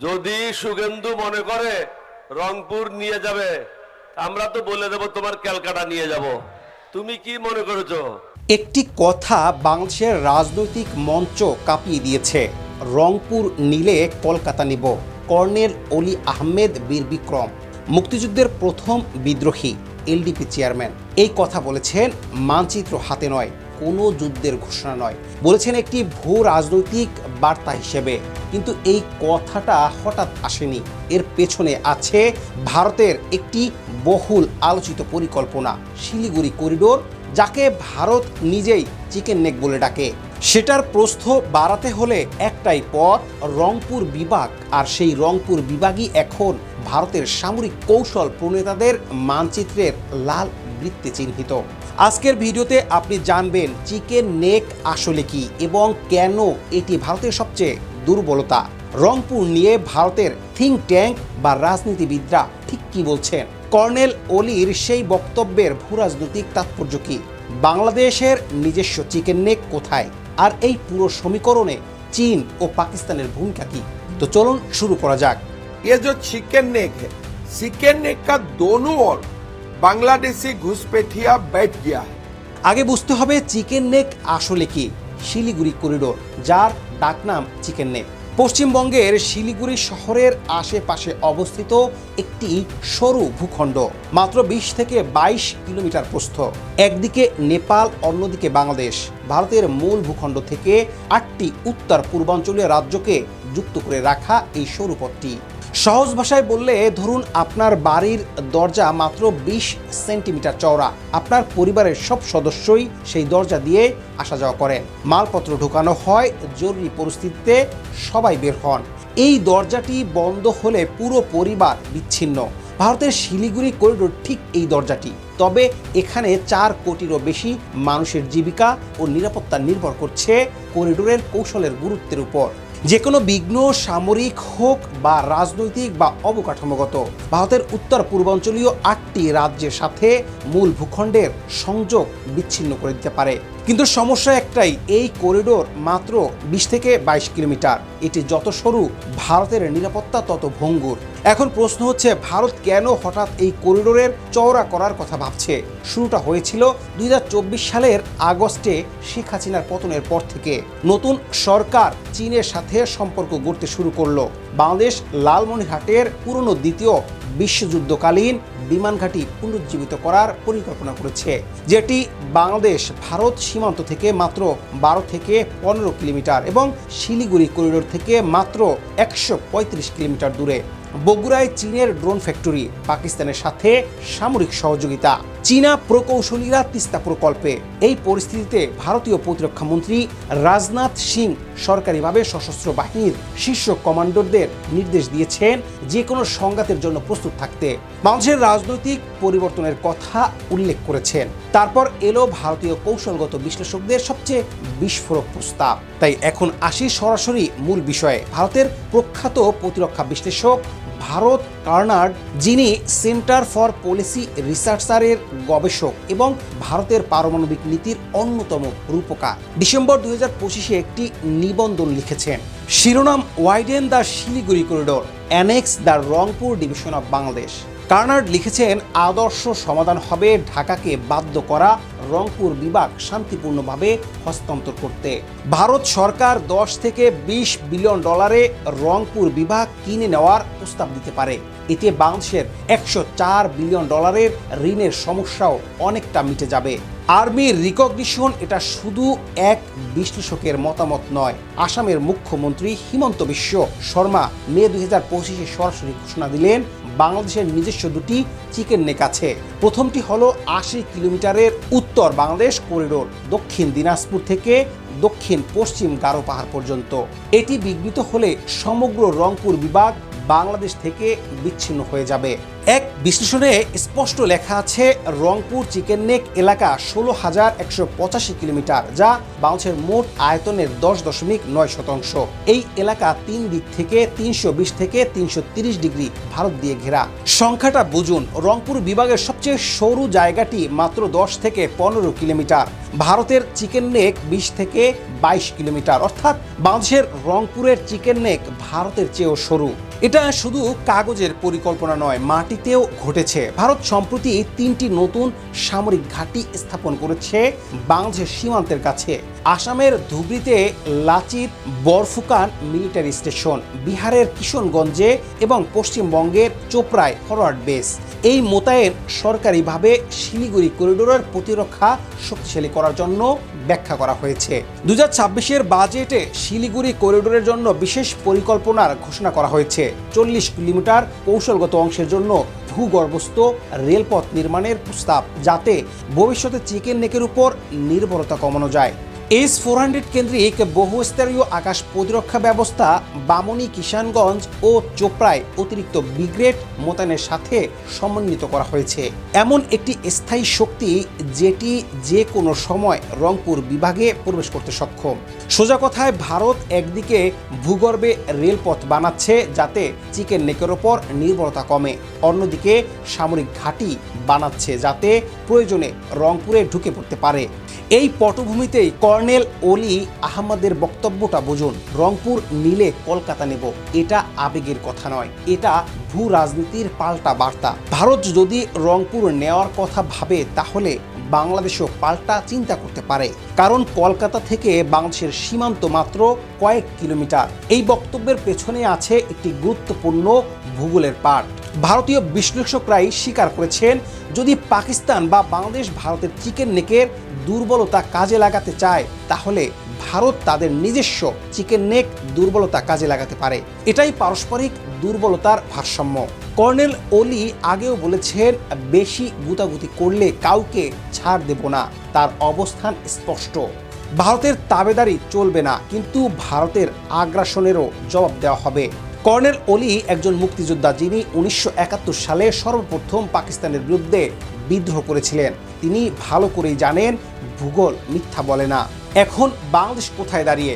যদি সুগেন্দু মনে করে রংপুর নিয়ে যাবে, আমরা তো বলে দেব তোমার ক্যালকাটা নিয়ে যাব। তুমি কি মনে করেছো? একটি কথা বাংলাদেশের রাজনৈতিক মঞ্চ কাঁপিয়ে দিয়েছে। রংপুর নিলে কলকাতা নিব। কর্নেল অলি আহমেদ বীর বিক্রম, মুক্তিযুদ্ধের প্রথম বিদ্রোহী এলডিপি চেয়ারম্যান, এই কথা বলেছেন মানচিত্র হাতে নয়, কোনো যুদ্ধের ঘোষণা নয়, বলেছেন একটি ভূ রাজনৈতিক বার্তা হিসেবে। কিন্তু এই কথাটা হঠাৎ আসেনি, এর পেছনে আছে ভারতের একটি বহুল আলোচিত পরিকল্পনা, শিলিগুড়ি করিডোর, যাকে ভারত নিজেই চিকেন নেক বলে ডাকে। সেটার প্রস্থ বাড়াতে হলে একটাই পথ, রংপুর বিভাগ। আর সেই রংপুর বিভাগই এখন ভারতের সামরিক কৌশল প্রণেতাদের মানচিত্রের লাল বৃত্তে চিহ্নিত। আজকের ভিডিওতে আপনি জানবেন চিকেন নেক আসলে কি এবং কেন এটি ভারতের সবচেয়ে দুর্বলতা। রংপুর নিয়ে ভারতের থিঙ্ক ট্যাঙ্ক বা রাজনীতিবিদরা ঠিক কি বলছেন, কর্নেল অলির সেই বক্তব্যের ভূরাজনৈতিক তাৎপর্য কি, বাংলাদেশের নিজস্ব চিকেন নেক কোথায়, আর এই পুরো সমীকরণে চীন ও পাকিস্তানের ভূমিকা কি। তো চলুন শুরু করা যাক। ये जो चिकन नेक है, चिकन नेक का दोनों ओर बांग्लादेशी घुसपैठिया बैठ गया है। আগে বুঝতে হবে চিকেন নেক আসলে কি। শিলিগুড়ি করিডোর, যার ডাকনাম চিকেন নেক, পশ্চিমবঙ্গের শিলিগুড়ি শহরের আশেপাশে অবস্থিত একটি সরু ভূখণ্ড, মাত্র 20 থেকে 22 কিলোমিটার প্রস্থ। একদিকে নেপাল, অন্যদিকে বাংলাদেশ। ভারতের মূল ভূখণ্ড থেকে 8টি উত্তর পূর্বাঞ্চলীয় রাজ্যকে যুক্ত করে রাখা এই সরু পথটি। সহজ ভাষায় বললে ধরুন আপনার বাড়ির দরজা মাত্র 20 সেন্টিমিটার চওড়া। আপনার পরিবারের সব সদস্যই সেই দরজা দিয়ে আসা যাওয়া করেন, মালপত্র ঢোকানো হয়, জরুরি পরিস্থিতিতে সবাই বের হন। এই দরজাটি বন্ধ হলে পুরো পরিবার বিচ্ছিন্ন। ভারতের শিলিগুড়ি করিডোর ঠিক এই দরজাটি। তবে এখানে 4 কোটিরও বেশি মানুষের জীবিকা ও নিরাপত্তা নির্ভর করছে করিডোরের কৌশলের গুরুত্বের উপর। যে কোনো বিঘ্ন, সামরিক হোক বা রাজনৈতিক বা অবকাঠামোগত, ভারতের উত্তর পূর্বাঞ্চলীয় 8টি রাজ্যের সাথে মূল ভূখণ্ডের সংযোগ বিচ্ছিন্ন করে দিতে পারে। কিন্তু সমস্যা একটাই, এই করিডোর মাত্র 20 থেকে 22 কিলোমিটার। এটি যত সরু, ভারতের নিরাপত্তা তত ভঙ্গুর। এখন প্রশ্ন হচ্ছে, ভারত কেন হঠাৎ এই করিডোরের চওড়া করার কথা ভাবছে? শুরুটা হয়েছিল 2024 সালের আগস্টে শেখ হাসিনার পতনের পর থেকে। নতুন সরকার চীনের সাথে সম্পর্ক গড়তে শুরু করলো। বাংলাদেশ লালমনিরহাটের পুরনো দ্বিতীয় বিশ্বযুদ্ধকালীন বিমান ঘাঁটি পুনরুজ্জীবিত করার পরিকল্পনা করেছে, যেটি বাংলাদেশ ভারত সীমান্ত থেকে মাত্র 12 থেকে 15 কিলোমিটার এবং শিলিগুড়ি করিডোর থেকে মাত্র 135 কিলোমিটার দূরে। বগুড়ায় চীনের ড্রোন ফ্যাক্টরি, পাকিস্তানের সাথে সামরিক সহযোগিতা, চীনা প্রকৌশলীরা তিস্তা প্রকল্পে। এই পরিস্থিতিতে ভারতীয় প্রতিরক্ষা মন্ত্রী রাজনাথ সিং সরকারিভাবে সশস্ত্র বাহিনীর শীর্ষ কমান্ডারদের নির্দেশ দিয়েছেন যে কোনো সংঘাতের জন্য প্রস্তুত থাকতে। বাংলাদেশের রাজনৈতিক পরিবর্তনের কথা উল্লেখ করেছেন। তারপর এলো ভারতীয় কৌশলগত বিশ্লেষকদের সবচেয়ে বিস্ফোরক প্রস্তাব। তাই এখন আসি সরাসরি মূল বিষয়ে। ভারতের প্রখ্যাত প্রতিরক্ষা বিশ্লেষক ভারত কার্নার্ড, যিনি সেন্টার ফর পলিসি রিসার্চারের গবেষক এবং ভারতের পারমাণবিক নীতির অন্যতম রূপকার, ডিসেম্বর 2025 একটি নিবন্ধ লিখেছেন। শিরোনাম, widen the Siliguri corridor, annex the Rangpur division of Bangladesh. কার্নার্ড লিখেছেন, আদর্শ সমাধান হবে ঢাকাকে বাধ্য করা রংপুর বিভাগ শান্তিপূর্ণভাবে হস্তান্তর করতে। ভারত সরকার 10 থেকে 20 বিলিয়ন ডলারে রংপুর বিভাগ কিনে নেওয়ার প্রস্তাব দিতে পারে। এতে বাংলাদেশের 104 বিলিয়ন ডলারের ঋণের সমস্যাও অনেকটা মিটে যাবে। আর্মির রিকগনিশন, এটা শুধু এক বিশ্লেষকের মতামত নয়। আসামের মুখ্যমন্ত্রী হিমন্ত বিশ্ব শর্মা মে 2025 সরাসরি ঘোষণা দিলেন, বাংলাদেশের নিজস্ব দুটি চিকেন নেক আছে। প্রথমটি হলো 80 কিলোমিটারের উত্তর বাংলাদেশ করিডোর, দক্ষিণ দিনাজপুর থেকে দক্ষিণ পশ্চিম গারো পাহাড় পর্যন্ত। এটি বিঘ্নিত হলে সমগ্র রংপুর বিভাগ বাংলাদেশ থেকে বিচ্ছিন্ন হয়ে যাবে। এক বিশ্লেষণে স্পষ্ট লেখা আছে, রংপুর চিকেন নেক এলাকা 16,185 কিলোমিটার, যা বাংলাদেশের মোট আয়তনের 10.9%। এই এলাকা 3 দিক থেকে 320 থেকে 330 ডিগ্রি ভারত দিয়ে ঘেরা। সংখ্যাটা বুঝুন, রংপুর বিভাগের সবচেয়ে সরু জায়গাটি মাত্র 10 থেকে 15 কিলোমিটার। ভারতের চিকেন নেক 20 থেকে 22 কিলোমিটার, অর্থাৎ বাংলাদেশের রংপুরের চিকেন নেক ভারতের চেয়েও সরু। এটা শুধু কাগজের পরিকল্পনা নয়, মাটিতেও ঘটেছে। ভারত সম্প্রতি 3টি নতুন সামরিক ঘাঁটি স্থাপন করেছে বাংলাদেশের সীমান্তের কাছে। আসামের ধুবড়ীতে লাচির বরফুকান মিলিটারি স্টেশন, বিহারের কিশনগঞ্জে এবং পশ্চিমবঙ্গের চোপড়ায় ফরওয়ার্ড বেস। এই মোতায়েন সরকারিভাবে শিলিগুড়ি করিডোরের প্রতিরক্ষা শক্তিশালী করার জন্য ব্যাখ্যা করা হয়েছে। 2026-এর বাজেটে শিলিগুড়ি করিডোরের জন্য বিশেষ পরিকল্পনার ঘোষণা করা হয়েছে। 40 কিলোমিটার কৌশলগত অংশের জন্য ভূগর্ভস্থ রেলপথ নির্মাণের প্রস্তাব, যাতে ভবিষ্যতে চিকেন নেকের উপর নির্ভরতা কমানো যায়। S-400 কেন্দ্রিক বহুস্তরীয় আকাশ প্রতিরক্ষা ব্যবস্থা বামনী, কিষানগঞ্জ ও চোপড়ায় অতিরিক্ত ব্রিগেড মোতায়েনের সাথে সমন্বিত করা হয়েছে। এমন একটি স্থায়ী শক্তি যেটি যে কোনো সময় রংপুর বিভাগে প্রবেশ করতে সক্ষম। সোজা কথায়, ভারত একদিকে ভূগর্ভে রেলপথ বানাচ্ছে যাতে চিকেন নেকের ওপর নির্ভরতা কমে, অন্যদিকে সামরিক ঘাঁটি বানাচ্ছে যাতে প্রয়োজনে রংপুরে ঢুকে পড়তে পারে। এই পটভূমিতেই কর্নেল অলি আহমদের বক্তব্যটা বুঝুন। রংপুর নিলে কলকাতা নেব, এটা আবেগের কথা নয়, এটা ভূ রাজনীতির পাল্টা বার্তা। ভারত যদি রংপুর নেওয়ার কথা ভাবে তাহলে বাংলাদেশও পাল্টা চিন্তা করতে পারে, কারণ কলকাতা থেকে বাংলাদেশের সীমান্ত মাত্র কয়েক কিলোমিটার। এই বক্তব্যের পেছনে আছে একটি গুরুত্বপূর্ণ ভূগোলের পাঠ। ভারতীয় বিশ্লেষকরাই স্বীকার করেছেন, যদি পাকিস্তান বা বাংলাদেশ ভারতের চিকেন নেকের দুর্বলতা কাজে লাগাতে চায় তাহলে ভারত তাদের নিজস্ব চিকেন নেক দুর্বলতা কাজে লাগাতে পারে। এটাই পারস্পরিক দুর্বলতার ভারসাম্য। কর্নেল অলি আগেও বলেছেন, বেশি গুতাগুতি করলে কাউকে ছাড় দেব না। তার অবস্থান স্পষ্ট। ভারতের তাবেদারি চলবে না, কিন্তু ভারতের আগ্রাসনেরও জবাব দেওয়া হবে। কর্নেল অলি একজন মুক্তিযোদ্ধা, যিনি 1971 সালে সর্বপ্রথম পাকিস্তানের বিরুদ্ধে বিদ্রোহ করেছিলেন। তিনি ভালো করেই জানেন ভূগোল মিথ্যা বলে না। এখন বাংলাদেশ কোথায় দাঁড়িয়ে?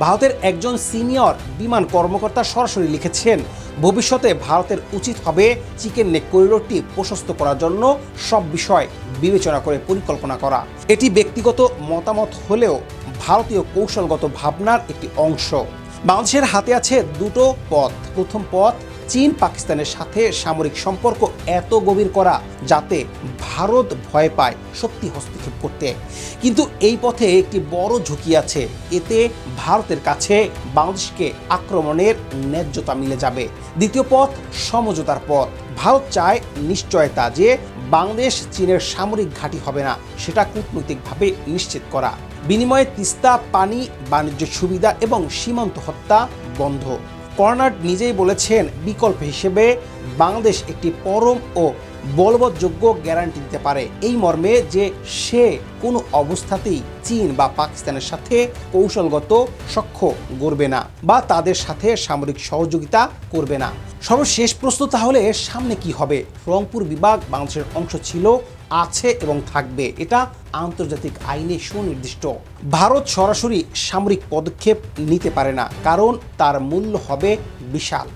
ভারতের একজন সিনিয়র বিমান কর্মকর্তা সরাসরি লিখেছেন, ভবিষ্যতে ভারতের উচিত হবে চিকেন নেক করিডোরটি প্রশস্ত করার জন্য সব বিষয় বিবেচনা করে পরিকল্পনা করা। এটি ব্যক্তিগত মতামত হলেও ভারতীয় কৌশলগত ভাবনার একটি অংশ। বাংলাদেশের হাতে আছে দুটো পথ। প্রথম পথ, চীন পাকিস্তানের সাথে সামরিক সম্পর্ক এত গভীর করা যাতে ভারত ভয় পায় শক্তি হস্তক্ষেপ করতে। কিন্তু এই পথে একটি বড় ঝুঁকি আছে, এতে ভারতের কাছে বাংলাদেশকে আক্রমণের ন্যায্যতা মিলে যাবে। দ্বিতীয় পথ, সমঝোতার পথ। ভারত চায় নিশ্চয়তা যে বাংলাদেশ চীনের সামরিক ঘাঁটি হবে না, সেটা কূটনৈতিকভাবে নিশ্চিত করা। বিনিময়ে তিস্তা পানি, বাণিজ্য সুবিধা এবং সীমান্ত হত্যা বন্ধ। কর্নাড নিজেই বলেছেন, বিকল্প হিসেবে বাংলাদেশ একটি পরম ও বলবৎযোগ্য গ্যারান্টি দিতে পারে, এই মর্মে যে সে কোনো অবস্থাতেই চীন বা পাকিস্তানের সাথে কৌশলগত সখ্য গড়বে না বা তাদের সাথে সামরিক সহযোগিতা করবে না। সর্বশেষ প্রশ্ন তাহলে সামনে কি হবে? রংপুর বিভাগ বাংলাদেশের অংশ ছিল, আছে এবং থাকবে। এটা আন্তর্জাতিক আইনে সুনির্দিষ্ট। ভারত সরাসরি সামরিক পদক্ষেপ নিতে পারে না, কারণ তার মূল্য হবে বিশাল।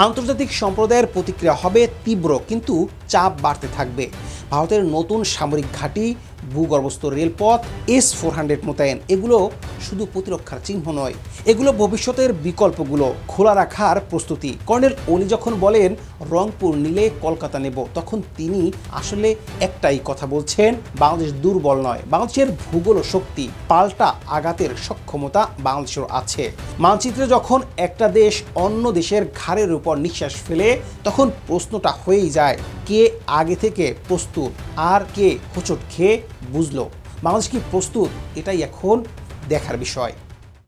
আন্তর্জাতিক সম্প্রদায়ের প্রতিক্রিয়া হবে তীব্র, কিন্তু চাপ বাড়তে থাকবে। ভারতের নতুন সামরিক ঘাঁটি, ভূগর্ভস্থ রেলপথ, S-400 মোতায়েন, এগুলো শুধু প্রতিরক্ষার চিহ্ন নয়, এগুলো ভবিষ্যতের বিকল্পগুলো খোলা রাখার প্রস্তুতি। কর্নেল অলি যখন বলেন রংপুর নিলে কলকাতা নেব, তখন তিনি আসলে একটাই কথা বলছেন, বাংলাদেশ দুর্বল নয়, বাংলাদেশের ভূগোল শক্তি, পাল্টা আঘাতের সক্ষমতা বাংলাদেশের আছে। মানচিত্রে যখন একটা দেশ অন্য দেশের ঘাড়ের উপর নিঃশ্বাস ফেলে, তখন প্রশ্নটা হয়েই যায়, কে আগে থেকে প্রস্তুত আর কে হোঁচট খেয়ে বুঝলো? বাংলাদেশ কি প্রস্তুত? এটাই এখন দেখার বিষয়।